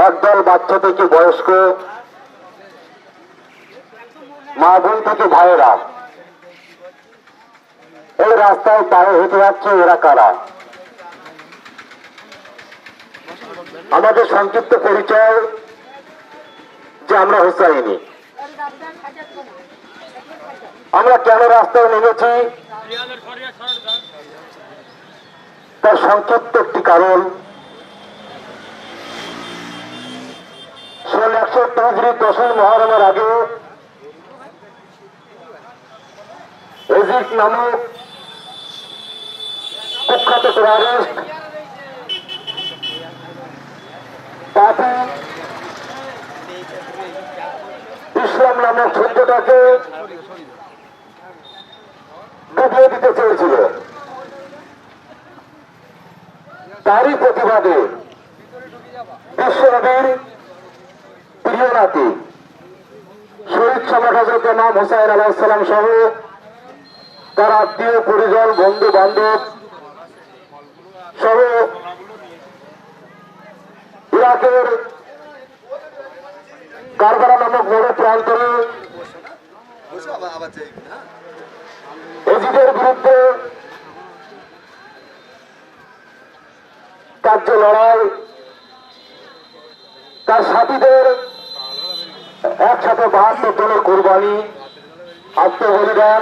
একদল বাচ্চা থেকে বয়স্ক, মা বোন থেকে ভাইয়েরা এই রাস্তায় পায়ে হেঁটে যাচ্ছে। এরা কারা? আমাদের সংক্ষিপ্ত পরিচয় যে আমরা হুসাইনি। আমরা কেন রাস্তায় নেমেছি তার সংক্ষিপ্ত একটি কারণ। ১৬৬১ হিজরি 10ই মুহররমের আগে এজিদ নামক কুখ্যাত টেররিস্ট পাপি ইসলাম নামক সভ্যতাকে ডুবিয়ে দিতে চেয়েছিল। তারই প্রতিবাদে বিশ্বনবীর প্রিয় নাতি শহীদ সম্রাট হযরত ইমাম হুসাইন আলাইহিস সালাম সহ তার আত্মীয় পরিজন, বন্ধু বান্ধব সহ ইরাকের কারবালা নামক বড় প্রান্তরে এজিদের বিরুদ্ধে কার্য লড়াই, তার সাথীদের একসাথে ৭২ জনের কোরবানি, আত্মবলিদান,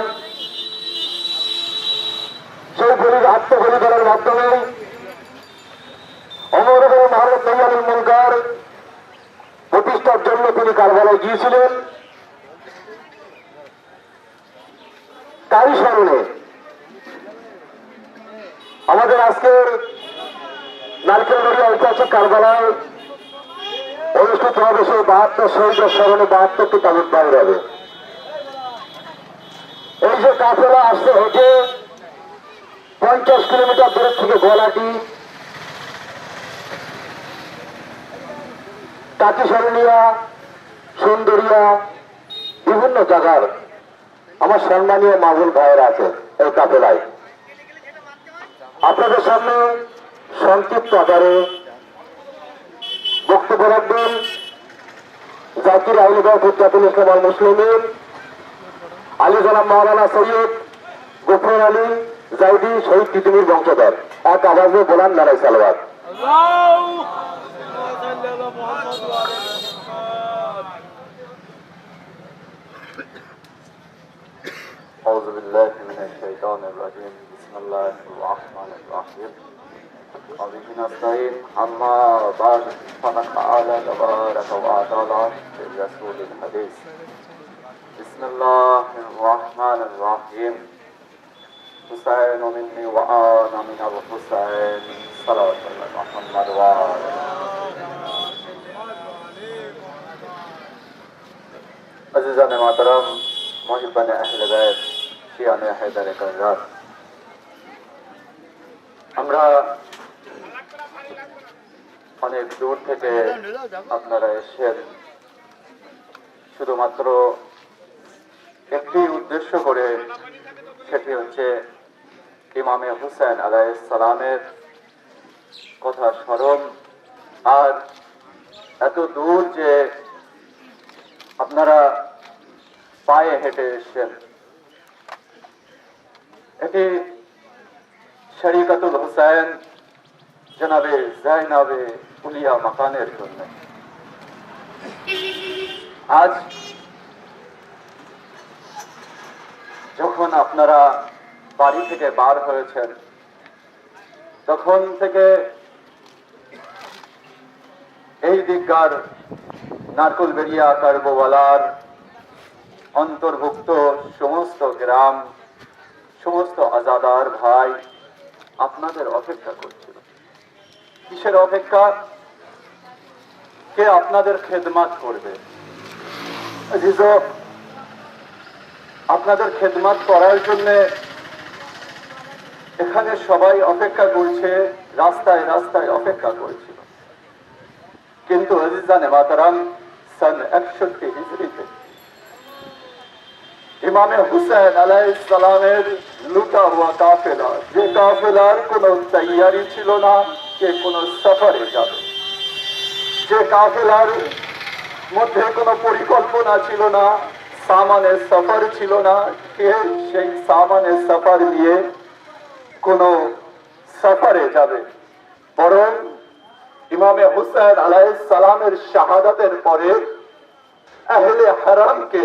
সেই আত্মবলিদানের মাধ্যমে অমর মহরত নৈয়ানুল মুনকার প্রতিষ্ঠার জন্য তিনি কারবালায় গিয়েছিলেন। তারই স্মরণে আমাদের আজকের নারকেলবাড়ি ঐতিহাসিক কারবালায় অনুষ্ঠিত হবে সেই ৭২ শহীদের স্মরণে ৭২টি তাবুত বাইর হবে। এই যে কাফেলা আসছে হেঁটে ৫০ কিলোমিটার দূরের থেকে গলাটি, টাকিশরণিয়া, সুন্দরিয়া, বিভিন্ন জায়গার আমার সম্মানীয় মাহবুব ভাইয়েরা আছে এই কাফেলায়। আপনাদের সামনে সংক্ষিপ্ত আকারে বক্তব্য রাখবেন জাকির আহমদ হুজ্জাতুল ইসলাম আল মুসলিমিন, আলী জনাব মাওলানা সৈয়দ গফর আলী জাইদি, শহীদ তিতুমির বংশধর। এক আওয়াজে বলান নারাই সালাওয়াত। أعوذ بالله من الشيطان الرجيم بسم الله الرحمن الرحيم وبه نستعين أما بعد فقد قال تبارك وتعالى في الرسول الحديث بسم الله الرحمن الرحيم حسين مني وأنا من الحسين صلوات الله محمد وعلى عزيزان محترم محبان أهل بيت শিয়ানে হায়দারে কাররাত, আমরা অনেক দূর থেকে আপনারা এসেছেন শুধুমাত্র একটি উদ্দেশ্য করে, সেটি হচ্ছে ইমামে হুসাইন আলাইহিস সালামের কথা স্মরণ। আর এত দূর যে আপনারা পায়ে হেঁটে এসেছেন, এটি শরীকাতুল হুসাইন জনাবে জাইনাবে উলিয়া মাকানের জন্য। আজ যখন আপনারা বাড়ি থেকে বার হয়েছেন, তখন থেকে এই দিককার নারকেলবেড়িয়া কারবোয়ালার অন্তর্ভুক্ত সমস্ত গ্রাম, সমস্ত আজাদার ভাই আপনাদের অপেক্ষা করছিল। কিসের অপেক্ষা? কে আপনাদের খেদমত করবে। আপনাদের খেদমত করার জন্য এখানে সবাই অপেক্ষা করছে, রাস্তায় রাস্তায় অপেক্ষা করছিল। কিন্তু আজিজানে মাতারাম সন ৬১ হিজরিতে ইমামে হুসাইন আলাইহিস সালামের লুটা হুয়া কাফেলা, যে কাফেলার কোন তৈয়ারি ছিল না যে কোন সফরে যাবে, যে কাফেলার মধ্যে কোনো পরিকল্পনা ছিল না, সামানের সফর ছিল না, কে সেই সামানের সফর নিয়ে কোনো সফরে যাবে, বরং ইমামে হুসেন আলাইহিস সালামের শাহাদাতের পরে আহলে হারামকে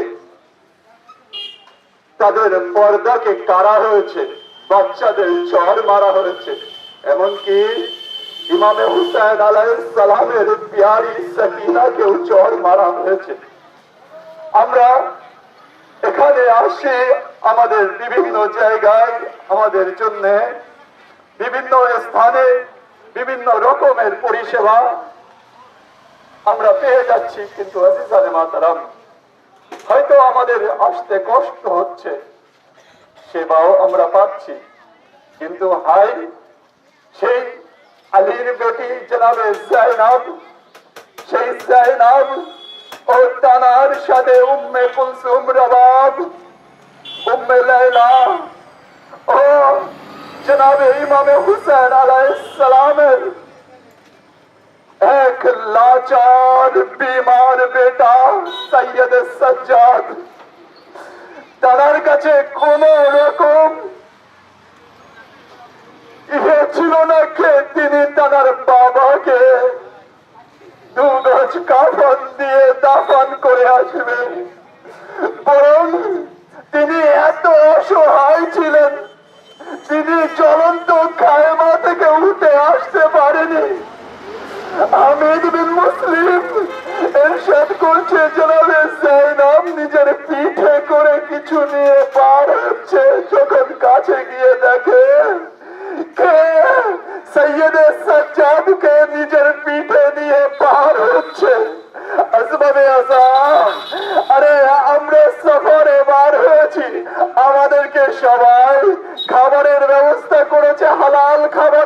তাদের পর্দাকে কারা হয়েছে, বাচ্চাদের চর মারা হয়েছে, এমনকি ইমামে হুসেন আলাইহিস সালামের প্যারি সকিনাকেও চর মারা হয়েছে। আমরা এখানে আসি আমাদের বিভিন্ন জায়গায়, আমাদের জন্য বিভিন্ন স্থানে বিভিন্ন রকমের পরিষেবা আমরা পেয়ে যাচ্ছি, কিন্তু আজিজানে মাতারাম হয়তো আমাদের আসতে কষ্ট হচ্ছে, সেবাও আমরা পাচ্ছি, কিন্তু হাই সেই আলীর বেটি জনাবে জাইনাব, সেই জাইনাব ও তানার সাথে উম্মে কুলসুম রবাব, উম্মে লাইলা ও জনাবে ইমামে হুসেন আলাইহিস সালামের এক লাচার বিমার বেটা সৈয়দ সাজ্জাদ, তার কাছে কোন রকম ইহে ছিল না কে তিনি তার বাবাকে 2 গজ কাফন দিয়ে দাফন করে আসবেন, বরং তিনি এত অসহায় ছিলেন, তিনি জ্বলন্ত খায়মা থেকে উঠে আসতে পারেনি। হামিদ বিন মুসলিম ইরশাদ করছে, জনাবে জাইনাব নিজের পিঠে করে কিছু নিয়ে পার হচ্ছে, যখন কাছে গিয়ে দেখে কে সৈয়দ সাজ্জাদকে নিজের পিঠে নিয়ে পার হচ্ছে। আসবাবে আযাম, আরে আমরা সফরে বার হয়েছি, আমাদেরকে সবাই খাবারের ব্যবস্থা করেছে, হালাল খাবার